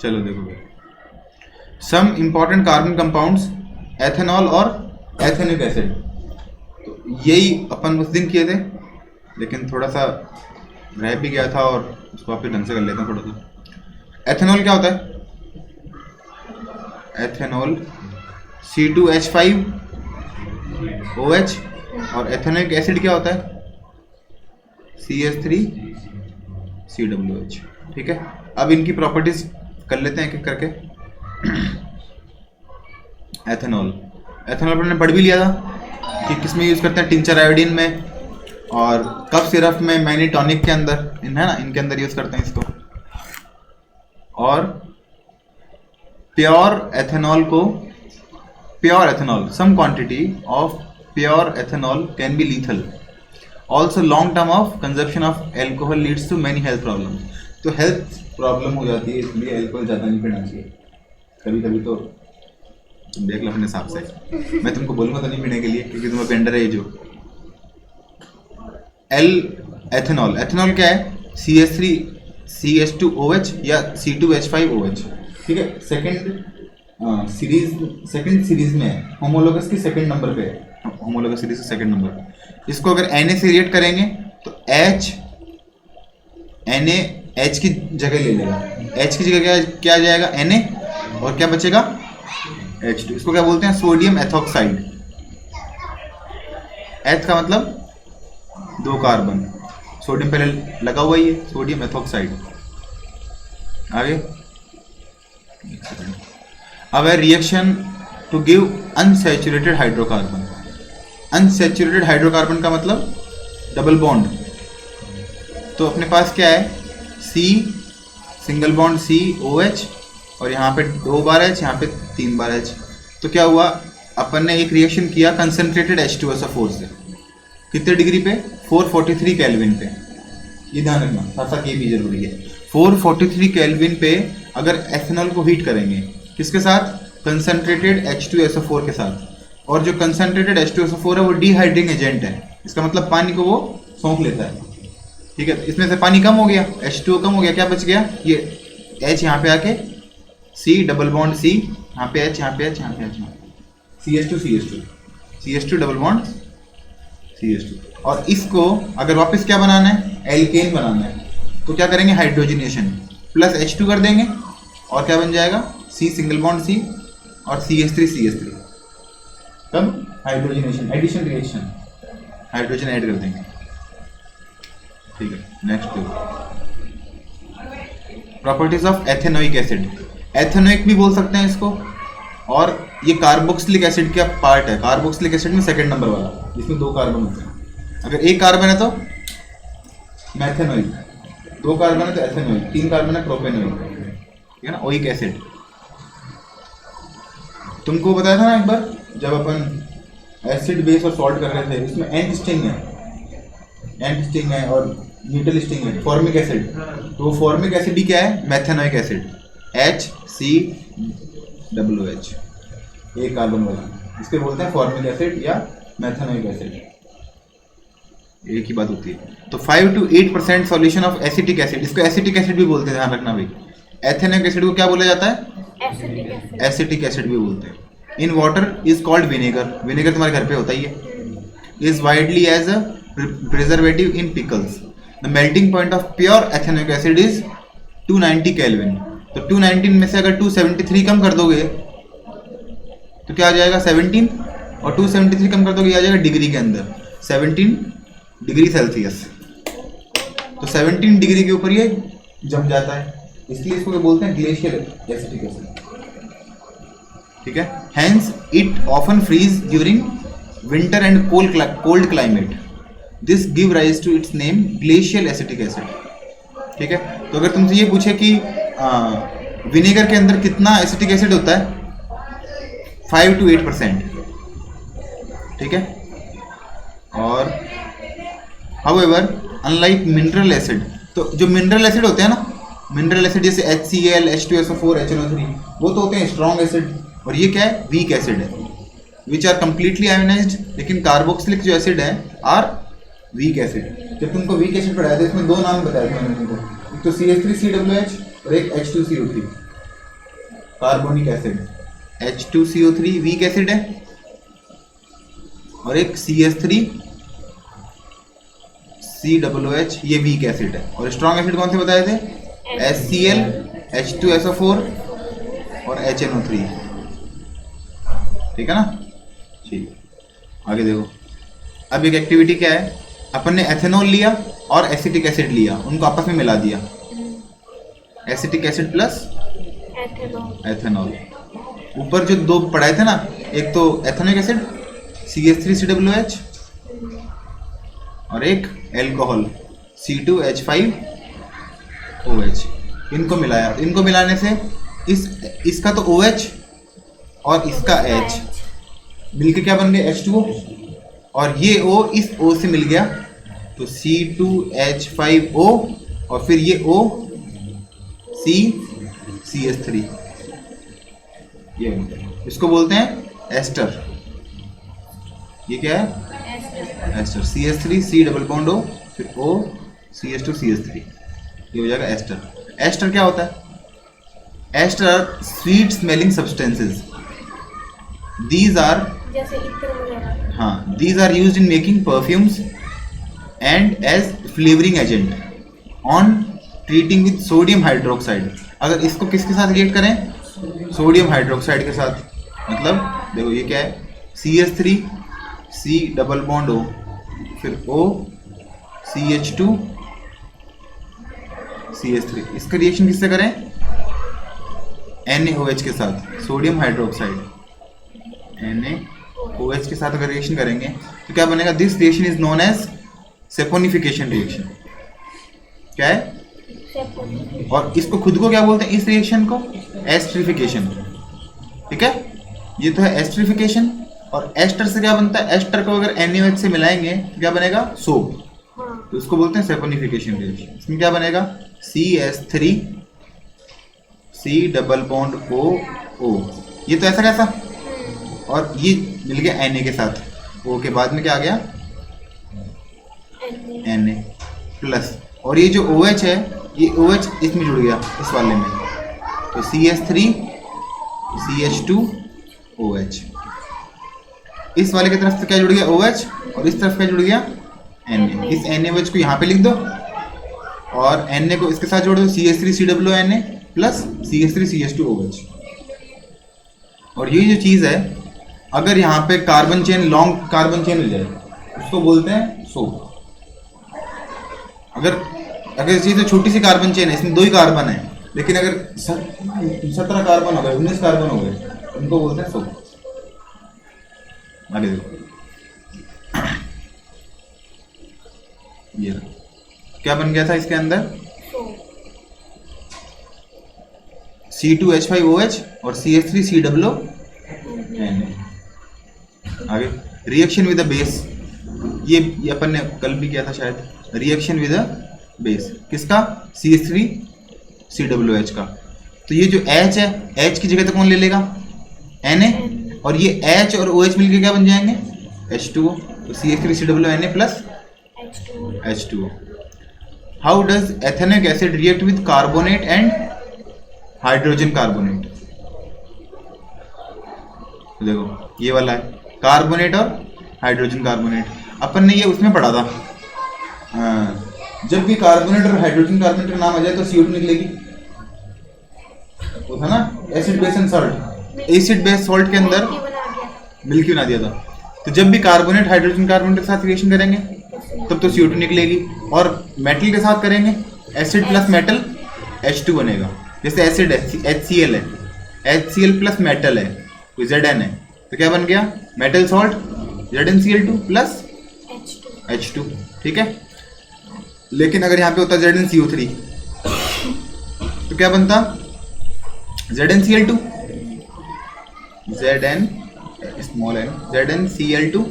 चलो देखो भाई, some important carbon compounds ethanol और एथेनिक एसिड। तो यही अपन उस दिन किए थे, लेकिन थोड़ा सा रह भी गया था और उसको आप ढंग से कर लेते हैं थोड़ा सा। एथेनॉल क्या होता है? एथेनॉल C2H5OH, और एथेनिक एसिड क्या होता है? CH3COOH। ठीक है, अब इनकी प्रॉपर्टीज कर लेते हैं एक एक करके। एथेनॉल, एथेनॉल पर हमने पढ़ भी लिया था कि किस में यूज करते हैं, टिंचर आयोडीन में और कफ सिरप में, मैनीटॉनिक के अंदर, है ना, इनके अंदर यूज करते हैं इसको। और प्योर एथेनॉल को, pure ethanol, some quantity of pure ethanol can be lethal. Also long term of consumption of alcohol leads to many health problem. तो हेल्थ प्रॉब्लम हो जाती है, इसलिए एल्कोहल ज़्यादा नहीं पीना चाहिए। कभी कभी तो तुम देख लो अपने हिसाब से, मैं तुमको बोलूँगा तो नहीं पीने के लिए, क्योंकि तुम पेंडर है जो। एथेनॉल, एथेनॉल क्या है? CH3CH2OH या C2H5OH। ठीक है, सेकंड सीरीज में है, होमोलोगस की सेकंड नंबर पे है, होमोलोगस सीरीज के सेकंड नंबर। इसको अगर Na से रिएक्ट करेंगे तो H की जगह ले लेगा, H की जगह क्या आ जाएगा? Na, और क्या बचेगा? H2। इसको क्या बोलते हैं? Sodium ethoxide. H का मतलब 2 कार्बन, सोडियम पहले लगा हुआ ही है, सोडियम एथॉक्साइड। आगे अब है reaction to give unsaturated hydrocarbon. Unsaturated hydrocarbon का मतलब डबल बॉन्ड। तो अपने पास क्या है? C, सिंगल बॉन्ड COH, और यहाँ पे 2 बार H, यहाँ पे 3 बार H। तो क्या हुआ, अपन ने एक रिएक्शन किया कंसनट्रेटेड H2SO4 से। कितने डिग्री पे? 443 केल्विन पे। ये ध्यान रखना, साथ साथ ये भी जरूरी है। 443 केल्विन पे अगर एथेनॉल को हीट करेंगे, किसके साथ? कंसनट्रेटेड H2SO4 के साथ। और जो कंसनट्रेटेड H2SO4 है वो डिहाइड्रेटिंग एजेंट है, इसका मतलब पानी को वो सौंप लेता है। ठीक है, इसमें से पानी कम हो गया, H2O कम हो गया, क्या बच गया? ये H यहाँ पे आके C, डबल बॉन्ड C, यहाँ पे H, यहाँ पे H, यहाँ पे H, CH2 double bond CH2। और इसको अगर वापस क्या बनाना है? एल्केन बनाना है, तो क्या करेंगे? हाइड्रोजनेशन, प्लस H2 कर देंगे, और क्या बन जाएगा? C, सिंगल बॉन्ड C, और CH3। तब hydrogenation, addition reaction, hydrogen add कर देंगे। ठीक है, next properties of ethanoic acid. Ethanoic भी बोल सकते हैं इसको, और ये कार्बोक्सिलिक एसिड का पार्ट है। कार्बोक्सिलिक एसिड में सेकंड नंबर वाला, जिसमें 2 कार्बन होते हैं। अगर 1 कार्बन है तो मैथेनोइक, 2 कार्बन है तो एथेनोइक, 3 कार्बन है प्रोपेनोइक। ठीक है ना, ओइक एसिड। तुमको बताया था ना एक बार, जब अपन एसिड बेस और सॉल्ट कर रहे थे, इसमें एंट स्टिंग है और न्यूट्रल स्टिंग है, फॉर्मिक एसिड। तो फॉर्मिक एसिड ही क्या है? मैथेनोइक एसिड, HCOOH, 1 कार्बन वाला, इसके बोलते हैं फॉर्मिक एसिड या मैथेनोइक एसिड, एक ही बात होती है। तो 5 to 8% solution of acetic acid, इसको एसिटिक एसिड भी बोलते हैं, ध्यान रखना भाई। एथेनोइक एसिड को क्या बोला जाता है? एसिटिक एसिड भी बोलते हैं। In water is called vinegar, vinegar तुम्हारे घर पे होता ही है। Is widely as a preservative in pickles. The melting point of pure ethanoic acid is 290 kelvin. तो 219 में से अगर 273 कम कर दोगे तो क्या आ जाएगा? 17, और 273 कम कर दोगे आ जाएगा डिग्री के अंदर 17 डिग्री सेल्सियस। तो 17 डिग्री के ऊपर ये जम जाता है, इसलिए इसको बोलते हैं ग्लेशियर एसिटिक एसिड। ठीक है, hence it often freeze during winter and cold climate, this give rise to its name glacial acetic acid. ठीक है, तो अगर तुमसे ये पूछे कि विनेगर के अंदर कितना एसिटिक एसिड होता है? 5 to 8%। ठीक है, और हाउएवर अनलाइक मिनरल एसिड, तो जो मिनरल एसिड होते हैं ना, मिनरल एसिड जैसे HCl, H2SO4, HNO3, वो तो होते हैं स्ट्रॉन्ग एसिड, और ये क्या है? वीक एसिड है, विच आर कंप्लीटली आयोनाइज्ड। लेकिन कार्बोक्सिलिक जो एसिड है आर वीक एसिड। जब तुमको वीक एसिड पढ़ाया था, इसमें 2 नाम बताए थे मैंने तुमको, एक तो CH3COOH और एक H2CO3। Carbonic acid H2CO3 weak acid है, और एक CH3COOH ये वीक एसिड है। और स्ट्रॉन्ग एसिड कौन से बताए थे? HCl, H2SO4 और HNO3। ठीक है ना? ठीक, आगे देखो। अब एक एक्टिविटी क्या है, अपन ने एथेनॉल लिया और एसिटिक एसिड लिया, उनको आपस में मिला दिया, एसिटिक एसिड प्लस एथेनॉल। ऊपर जो दो पढ़ाए थे ना, एक तो एथेनोइक एसिड CH3COOH और एक एल्कोहल C2H5OH, इनको मिलाया। इनको मिलाने से इसका तो OH और इसका H मिलके क्या बन गया? H2O, और ये O इस O से मिल गया तो C2H5O, और फिर ये O CH3, ये इसको बोलते हैं एस्टर। ये क्या है? Ester. CH3 C double bond O, फिर O CH2 CH3, ये हो जाएगा एस्टर। एस्टर क्या होता है? Ester are sweet smelling substances, these are, जैसे इत्र वगैरह। हाँ, these are used in making perfumes and as flavouring agent on treating with sodium hydroxide. अगर इसको किसके साथ रिएक्ट करें? सोडियम हाइड्रोक्साइड के साथ। मतलब देखो ये क्या है? CH3 C double bond O, फिर O CH2 CH3, इसका रिएक्शन किससे करें? NaOH के साथ, सोडियम हाइड्रोक्साइड NaOH के साथ अगर रिएक्शन करेंगे तो क्या बनेगा? This reaction is known as saponification reaction. क्या है? और इसको खुद को क्या बोलते हैं? इस रिएक्शन को एस्टरिफिकेशन। ठीक है, ये तो है एस्टरिफिकेशन। और एस्टर से क्या बनता है? एस्टर को अगर NaOH से मिलाएंगे तो क्या बनेगा? सोप। तो इसको बोलते हैं सेपोनिफिकेशन रिएक्शन। इसमें क्या बनेगा? CH3 C double bond O, ये तो ऐसा कैसा, और ये मिल गया Na के साथ, O के बाद में क्या आ गया? Na प्लस, और ये जो OH है, ये OH इसमें जुड़ गया इस वाले में, तो CH3 CH2OH। इस वाले की तरफ से क्या जुड़ गया? OH, और इस तरफ क्या जुड़ गया? Na। इस NaOH को यहाँ पे लिख दो और Na को इसके साथ जोड़ दो, CH3COONA प्लस CH3CH2OH। और ये जो चीज़ है, अगर यहाँ पे carbon chain, long carbon chain हो जाए, उसको बोलते हैं सोप। अगर इस चीज़ छोटी सी कार्बन चेन है, इसमें 2 ही कार्बन है, लेकिन अगर 17 कार्बन हो गए, 19 कार्बन हो गए, उनको बोलते हैं सोप। आगे देखो, ये क्या बन गया था इसके अंदर? C2H5OH और CH3COONA। आगे रिएक्शन विद द बेस, ये अपन ने कल भी किया था शायद। रिएक्शन विद द बेस किसका? CH3COOH का। तो ये जो H है, H की जगह तो कौन ले लेगा? Na, और ये H और OH मिलके क्या बन जाएंगे? H2O। तो CH3COONA plus H2O। How does ethanoic acid react with carbonate and hydrogen carbonate? देखो ये वाला है कार्बोनेट और हाइड्रोजन कार्बोनेट। अपन ने ये उसमें पढ़ा था, जब भी कार्बोनेट और हाइड्रोजन कार्बोनेट का नाम आ जाए तो CO2 निकलेगी, वो था ना acid base and salt. Acid base salt के अंदर मिल्की बना दिया था। तो जब भी कार्बोनेट हाइड्रोजन कार्बोनेट के साथ रिएक्शन करेंगे तब तो CO2 निकलेगी, और मेटल के साथ करेंगे एसिड प्लस मेटल H2 बनेगा। जैसे एसिड है HCl है, HCl प्लस मेटल है कोई Zn है, तो क्या बन गया? Metal salt ZnCl2 plus H2। ठीक है, लेकिन अगर यहाँ पे होता ZnCO3 तो क्या बनता? ZnCl2 ZnCl2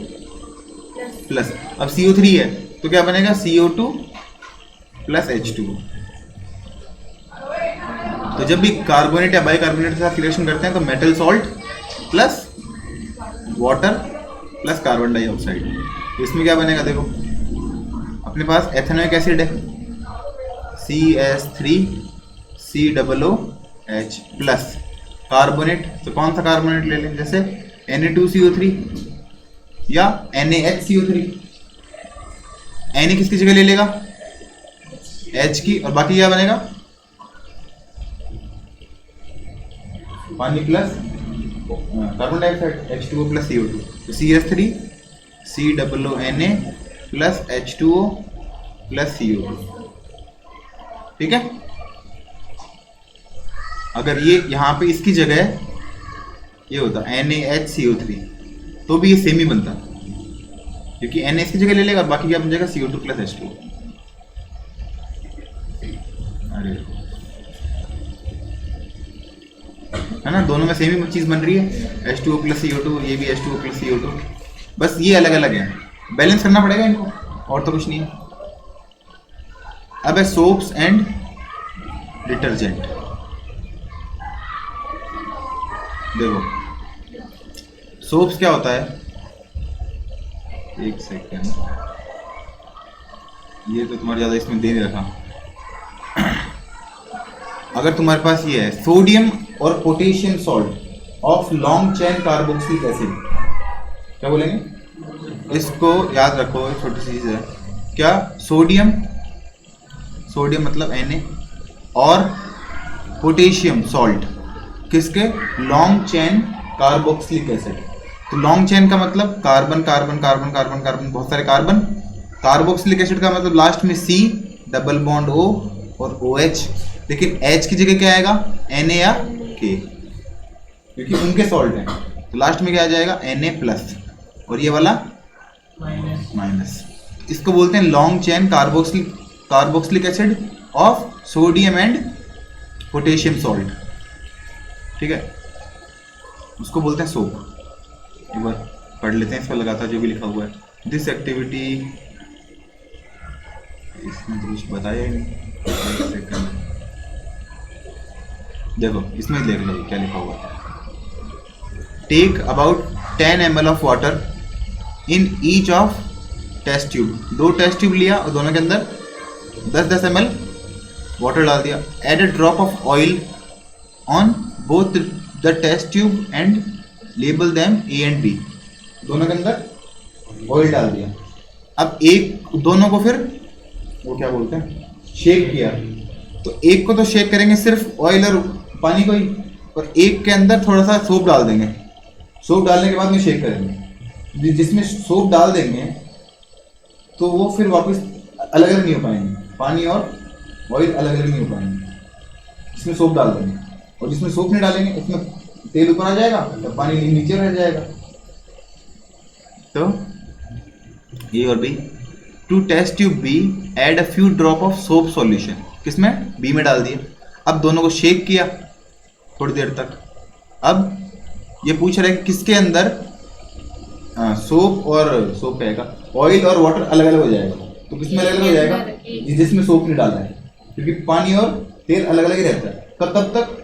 प्लस, अब CO3 है तो क्या बनेगा? CO2 plus H2। तो जब भी कार्बोनेट या बाइकार्बोनेट के साथ रिएक्शन करते हैं तो metal salt plus water plus carbon dioxide. तो इसमें क्या बनेगा? देखो अपने पास एथेनोइक एसिड है CH3COOH प्लस कार्बोनेट, तो कौन सा कार्बोनेट ले लें, जैसे Na2CO3 या NaHCO3। Na किसकी जगह ले लेगा, H की, और बाकी क्या बनेगा, पानी plus carbon dioxide H2O plus CO2, तो CH3 COONA plus H2O plus CO2। ठीक है, अगर ये यहाँ पे इसकी जगह ये होता NaHCO3 तो भी ये सेम ही बनता, क्योंकि Na इसकी जगह ले लेगा और बाकी क्या बन जाएगा CO2 प्लस H2O। अरे है ना, दोनों में सेम ही चीज बन रही है, H2O प्लस CO2, ये भी H2O प्लस CO2, बस ये अलग अलग है, बैलेंस करना पड़ेगा इनको, और तो कुछ नहीं है। अब है सोप्स एंड डिटर्जेंट। देखो सोप्स क्या होता है, एक सेकेंड, ये तो तुम्हारे ज्यादा इसमें दे नहीं रखा। अगर तुम्हारे पास ये है सोडियम और potassium salt of long chain carboxylic acid, क्या बोलेंगे, इसको याद रखो, छोटी सी चीज है क्या, सोडियम, सोडियम मतलब Na, और पोटेशियम सॉल्ट किसके, लॉन्ग चेन कार्बोक्सिलिक एसिड। तो लॉन्ग चेन का मतलब carbon carbon carbon carbon carbon, बहुत सारे कार्बन, कार्बोक्सिलिक एसिड का मतलब लास्ट में C डबल बॉन्ड O और OH, लेकिन H की जगह क्या आएगा, Na या K, क्योंकि उनके सॉल्ट हैं, तो लास्ट में क्या आ जाएगा Na प्लस, और ये वाला माइनस। इसको बोलते हैं long chain carboxylic acid of sodium and potassium salt. ठीक है, उसको बोलते हैं सोप। एक बार पढ़ लेते हैं, इस पर लगातार जो भी लिखा हुआ है। दिस एक्टिविटी, इसमें तो कुछ बताया ही नहीं, सेकंड देखो इसमें देख लो क्या लिखा हुआ है। Take about 10 ml of water in each of test tube, 2 test tube लिया और दोनों के अंदर 10-10 ml वाटर डाल दिया। Add a drop of oil on both the test tube and label them A and B, दोनों के अंदर ऑयल डाल दिया। अब एक दोनों को फिर वो क्या बोलते हैं, शेक किया। तो एक को तो शेक करेंगे सिर्फ ऑयल और पानी को ही, और एक के अंदर थोड़ा सा सोप डाल देंगे। सोप डालने के बाद में शेक करेंगे। जिसमें सोप डाल देंगे तो वो फिर वापस अलग अलग नहीं हो पाएंगे, पानी और ऑयल अलग अलग नहीं हो पाएंगे। इसमें सोप डाल देंगे, और जिसमें सोप नहीं डालेंगे उसमें तेल ऊपर आ जाएगा और पानी नीचे रह जाएगा। तो ए और B, to test tube B add a few drop of soap solution, किसमें, बी में डाल दिया। अब दोनों को शेक किया थोड़ी देर तक। अब ये पूछ रहा है कि किसके अंदर सोप और सोप कहेगा ऑयल और वाटर अलग अलग हो जाएगा, तो किसमें अलग अलग हो जाएगा, जिसमें सोप नहीं डाला है, क्योंकि पानी और तेल अलग अलग ही रहता है। तब तक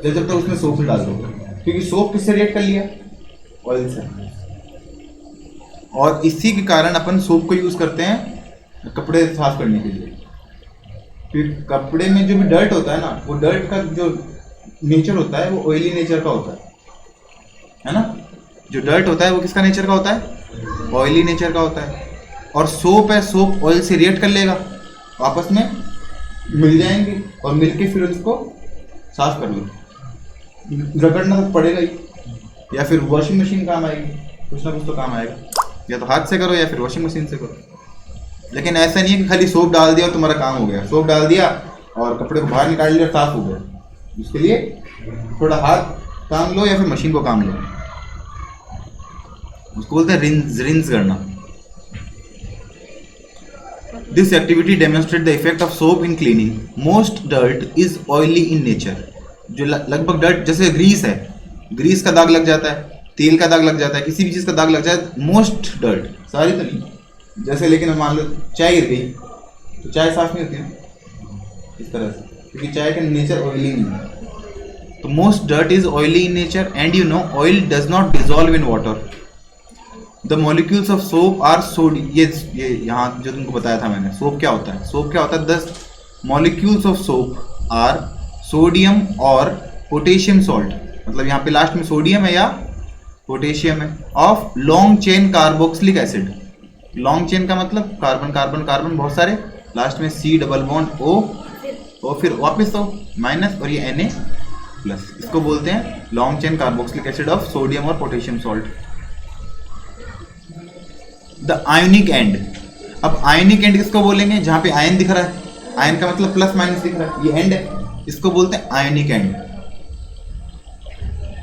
जब तक उसमें सोप नहीं डाल दो, क्योंकि सोप किससे रिएक्ट कर लिया, ऑयल से। और इसी के कारण अपन सोप को यूज करते हैं कपड़े साफ करने के लिए। फिर कपड़े में जो भी डर्ट होता है ना, वो डर्ट का जो नेचर होता है वो ऑयली नेचर का होता है ना। जो डर्ट होता है वो किसका नेचर का होता है, ऑयली नेचर का होता है। और सोप है, सोप ऑयल से रिएक्ट कर लेगा, आपस में मिल जाएंगे और मिलके फिर उसको साफ कर लो। रगड़ना तो पड़ेगा ही, या फिर वॉशिंग मशीन काम आएगी, कुछ ना कुछ तो काम आएगा, या तो हाथ से करो या फिर वॉशिंग मशीन से करो। लेकिन ऐसा नहीं है कि खाली सोप डाल दिया और तुम्हारा काम हो गया। सोप डाल दिया और कपड़े को बाहर निकाल लिया, साफ हो गया। उसके लिए थोड़ा हाथ काम लो या फिर मशीन को काम लो, उसको बोलते हैं रिंस करना। This activity demonstrate the effect of soap in cleaning. Most dirt is oily in nature. जो लगभग डर्ट, जैसे ग्रीस है, ग्रीस का दाग लग जाता है, तेल का दाग लग जाता है, किसी भी चीज़ का दाग लग जाए, मोस्ट डर्ट, सारी तो नहीं। जैसे लेकिन मान लो चाय गिर गई तो चाय साफ नहीं होती है इस तरह से, क्योंकि चाय का नेचर ऑयली नहीं है। तो most dirt is oily in nature and you know oil does not dissolve in water. The molecules of soap are sodium. ये यहाँ जो तुमको बताया था मैंने, सोप क्या होता है, सोप क्या होता है, 10 molecules of soap are sodium और पोटेशियम सॉल्ट मतलब यहाँ पे लास्ट में सोडियम है या पोटेशियम है, of long chain carboxylic acid. Long chain का मतलब कार्बन कार्बन कार्बन बहुत सारे, लास्ट में C डबल बॉन्ड O और फिर वापस O माइनस और ये Na प्लस, इसको बोलते हैं long chain carboxylic acid of sodium और potassium salt. The ionic end, अब आयोनिक एंड किसको बोलेंगे, जहां पे आयन दिख रहा है, आयन का मतलब प्लस माइनस दिख रहा है, ये एंड है, इसको बोलते हैं ionic and.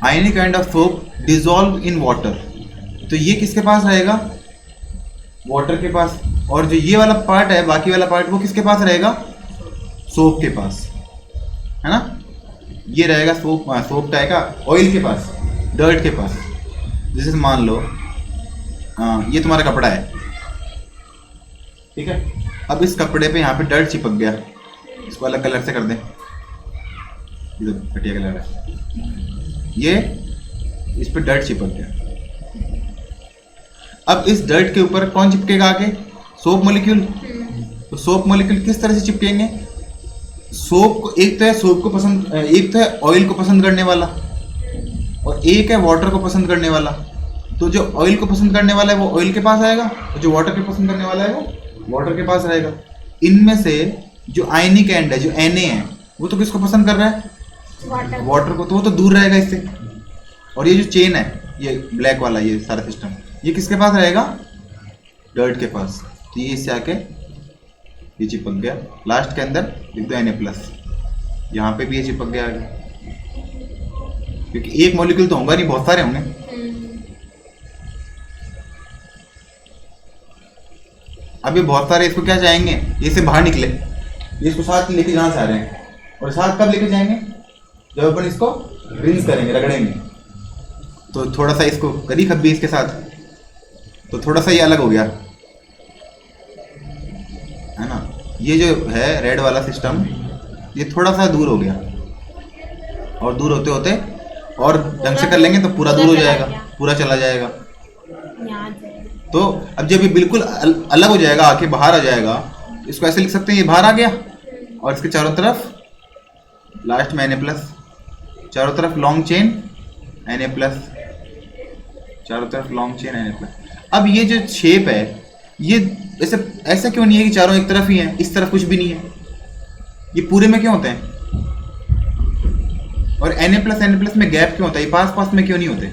Ionic end of soap dissolve in water, तो ये किसके पास रहेगा, वाटर के पास, और जो ये वाला पार्ट है, बाकी वाला पार्ट वो किसके पास रहेगा, सोप के पास, है ना, ये रहेगा सोप का आएगा ऑयल के पास, डर्ट के पास। जैसे मान लो ये तुम्हारा कपड़ा है, ठीक है, अब इस कपड़े पे यहाँ पे डर्ट चिपक गया, इसको अलग कलर से कर दें, ये तो घटिया कलर है, ये इस पे डर्ट चिपक गया। अब इस डर्ट के ऊपर कौन चिपकेगा आगे, सोप मॉलिक्यूल। तो सोप मॉलिक्यूल किस तरह से चिपकेंगे, सोप को, एक तो है सोप को पसंद, एक तो है ऑयल को पसंद करने वाला और एक है वाटर को पसंद करने वाला। तो जो ऑयल को पसंद करने वाला है वो ऑयल के पास आएगा, और जो वाटर को पसंद करने वाला है वो वाटर के पास रहेगा। इनमें से जो आयनिक एंड है, जो Na है, वो तो किसको पसंद कर रहा है, वाटर को, तो वो तो दूर रहेगा इससे। और ये जो चेन है, ये ब्लैक वाला, ये सारा सिस्टम, ये किसके पास रहेगा, डर्ट के पास। तो ये इससे आके ये चिपक गया, लास्ट के अंदर लिख दो Na+, यहाँ पे भी ये चिपक गया आगे, क्योंकि एक मॉलिक्यूल तो होगा नहीं, बहुत सारे होंगे। अब ये बहुत सारे, इसको क्या चाहेंगे, ये से बाहर निकले, ये इसको साथ लेके जहाँ से आ रहे हैं, और साथ कब लेके जाएंगे, जब अपन इसको रिंस करेंगे, रगड़ेंगे, तो थोड़ा सा इसको करी खब्बी इसके साथ, तो थोड़ा सा ये अलग हो गया, है ना। ये जो है रेड वाला सिस्टम, ये थोड़ा सा दूर हो गया, और दूर होते होते और ढंग से कर लेंगे तो पूरा दूर हो जाएगा, पूरा चला जाएगा। तो अब जब ये बिल्कुल अलग हो जाएगा, आके बाहर आ जाएगा, इसको ऐसे लिख सकते हैं, ये बाहर आ गया, और इसके चारों तरफ लास्ट में Na+, चारों तरफ लॉन्ग चेन Na+, चारों तरफ लॉन्ग चेन Na+। अब ये जो शेप है, ये ऐसे ऐसा क्यों नहीं है कि चारों एक तरफ ही हैं, इस तरफ कुछ भी नहीं है, ये पूरे में क्यों होते हैं, और Na+, में गैप क्यों होता है, ये पास पास में क्यों नहीं होते,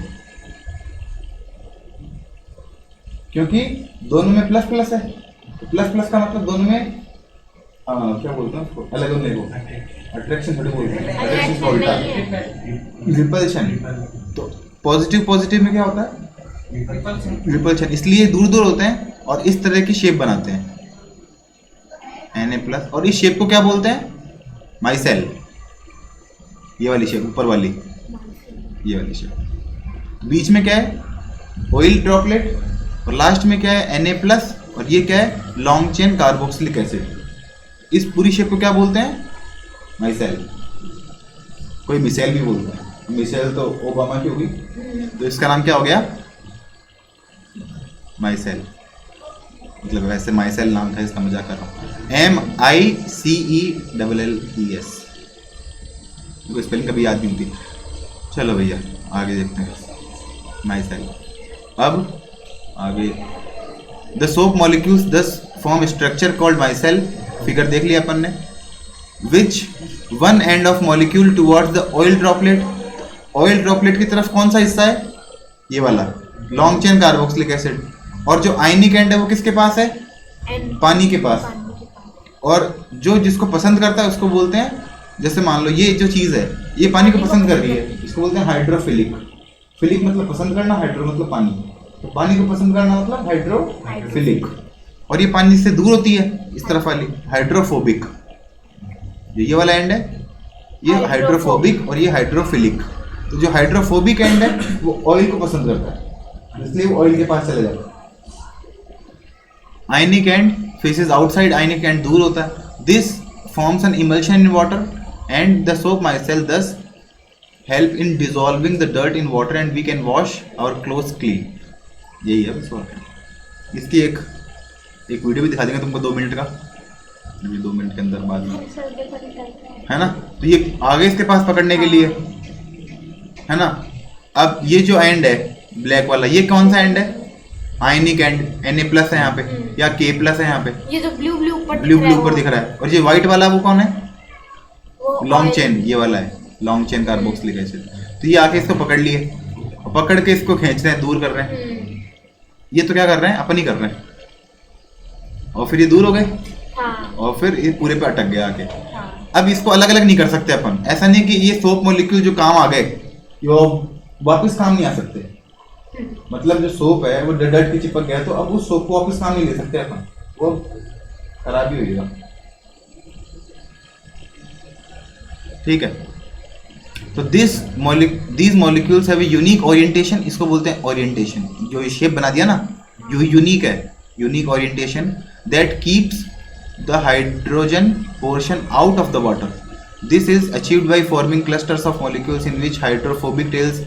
क्योंकि दोनों में प्लस प्लस है, तो प्लस प्लस का मतलब दोनों में क्या बोलते हैं उसको, अलग होने को अट्रैक्शन थोड़ी बोलते हैं, अट्रैक्शन का उल्टा रिपल्शन। तो पॉजिटिव पॉजिटिव में क्या होता है, रिपल्शन, इसलिए दूर दूर होते हैं और इस तरह की शेप बनाते हैं Na+, और इस शेप को क्या बोलते हैं, माइसेल, ये वाली शेप, ऊपर वाली ये वाली शेप। बीच में क्या है, ऑयल ड्रॉपलेट, और लास्ट में क्या है, Na+, और ये क्या है, लॉन्ग चेन कार्बोक्सिलिक एसिड। इस पूरी शेप को क्या बोलते हैं, माइसेल। कोई मिसाइल भी बोलता है, मिसाइल तो ओबामा की होगी, तो इसका नाम क्या हो गया, माइसेल। मतलब वैसे माइसेल नाम था, इसका मजाक कर रहा हूँ, MICELLES, तो स्पेलिंग कभी याद नहीं होती। चलो भैया आगे देखते हैं, माइसेल। अब आगे, द सोप मॉलिक्यूल्स दस form structure called myself, figure देख लिया अपन ने, which one end of molecule towards the oil droplet. Oil droplet की तरफ कौन सा हिस्सा है, ये वाला लॉन्ग चेन कार्बोक्सिलिक एसिड, और जो आयनिक एंड है वो किसके पास है, पानी के पास। और जो जिसको पसंद करता है उसको बोलते हैं, जैसे मान लो ये जो चीज़ है, ये पानी को पसंद कर रही है, इसको बोलते हैं हाइड्रोफिलिक। फिलिक मतलब पसंद करना, हाइड्रो मतलब पानी, तो पानी को पसंद करना मतलब हाइड्रोफिलिक। और ये पानी से दूर होती है, इस तरफ वाली हाइड्रोफोबिक। ये वाला एंड है, ये हाइड्रोफोबिक और ये हाइड्रोफिलिक। तो जो हाइड्रोफोबिक एंड है वो ऑयल को पसंद करता है, इसलिए वो ऑयल के पास चले जाता है। Ionic end faces outside, ionic end दूर होता है। This forms an emulsion in water and the soap micelle thus help in dissolving the dirt in water and we can wash our clothes clean. यही है बस। इसकी एक video भी दिखा देंगे तुमको 2 मिनट का, अभी 2 मिनट के अंदर बाद में, है ना। तो ये आगे इसके पास पकड़ने के लिए, है ना। अब ये जो एंड है ब्लैक वाला, ये कौन सा एंड है? आयनिक एंड, Na+ है यहाँ पे या K+ है यहाँ पे, ये जो ब्लू ब्लू ऊपर ब्लू ब्लू ऊपर दिख रहा है। और ये व्हाइट वाला वो कौन है? वो लॉन्ग oil- चेन, ये वाला है लॉन्ग चेन कार्बोक्सिलिक एसिड। तो ये आके इसको पकड़ लिए, और पकड़ के इसको खींच रहे हैं, दूर कर रहे हैं। ये तो क्या कर रहे हैं, अपन ही कर रहे हैं, और फिर ये दूर हो गए, हाँ और फिर ये पूरे पे अटक गया आके। हाँ अब इसको अलग अलग नहीं कर सकते अपन, ऐसा नहीं कि ये सोप मॉलिक्यूल जो काम आ गए वो वापस काम नहीं आ सकते। मतलब जो सोप है वो डर्ट की चिपक गया, तो अब उस सोप को वापस काम नहीं ले सकते अपन, वो खराब ही होगा। ठीक है, तो these molecules have a unique orientation, इसको बोलते हैं ओरिएंटेशन। जो ये शेप बना दिया ना, जो यूनिक है, unique orientation that keeps the hydrogen portion out of the water. This is achieved by forming clusters of molecules in which hydrophobic tails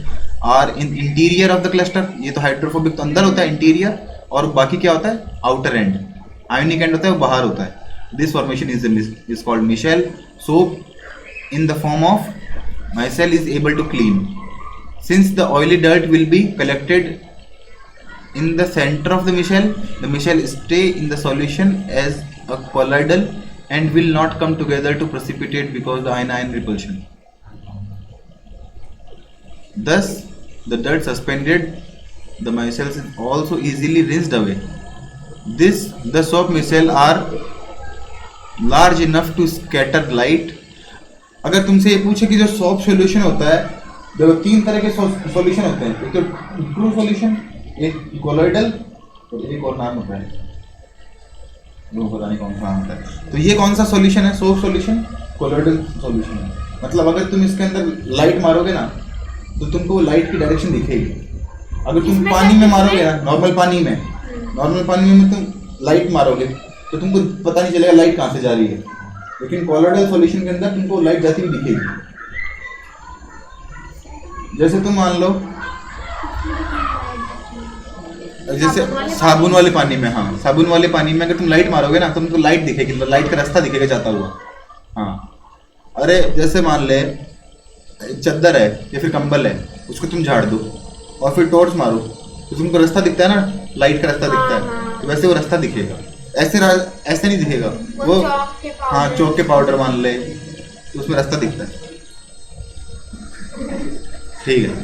are in interior of the cluster. ये तो hydrophobic तो अंदर होता है interior, और बाकी क्या होता है आउटर एंड, आयोनिक एंड होता है वो बाहर होता है। This formation is called micelle. Soap in the form of micelle is able to clean, since the oily dirt will be collected in the center of the micelle stay in the solution as a colloidal and will not come together to precipitate because the ion repulsion. Thus the dirt suspended the micelles is also easily rinsed away. The soap micelle are large enough to scatter light. अगर तुमसे ये पूछे कि जो soft solution होता है, देखो 3 तरह के सॉल्यूशन होते हैं, एक तो ट्रू सॉल्यूशन, एक कोलॉइडल, और एक और नाम होता है वो पता नहीं कौन सा नाम होता है। तो ये कौन सा सॉल्यूशन है? सॉफ्ट सॉल्यूशन, कोलॉइडल सॉल्यूशन है। मतलब अगर तुम इसके अंदर लाइट मारोगे ना, तो तुमको वो लाइट की डायरेक्शन दिखेगी। अगर तुम इसमें पानी में क्या मारोगे है? ना, नॉर्मल पानी में तुम लाइट मारोगे तो तुमको पता नहीं चलेगा लाइट कहाँ से जा रही है, लेकिन कोलॉइडल सॉल्यूशन के अंदर तुमको लाइट जाती हुई दिखेगी। जैसे तुम मान लो, जैसे साबुन वाले पानी में, हाँ साबुन वाले पानी में अगर तुम लाइट मारोगे ना, तुमको लाइट दिखेगी, तो लाइट का रास्ता दिखेगा जाता हुआ। हाँ, अरे जैसे मान ले चद्दर है या फिर कंबल है, उसको तुम झाड़ दो और फिर टॉर्च मारो, तो तुमको रास्ता दिखता है ना, लाइट का रास्ता दिखता है, तो वैसे वो रास्ता दिखेगा। ऐसे नहीं दिखेगा वो, हाँ चौक के पाउडर मान ले, तो उसमें रास्ता दिखता है। ठीक है।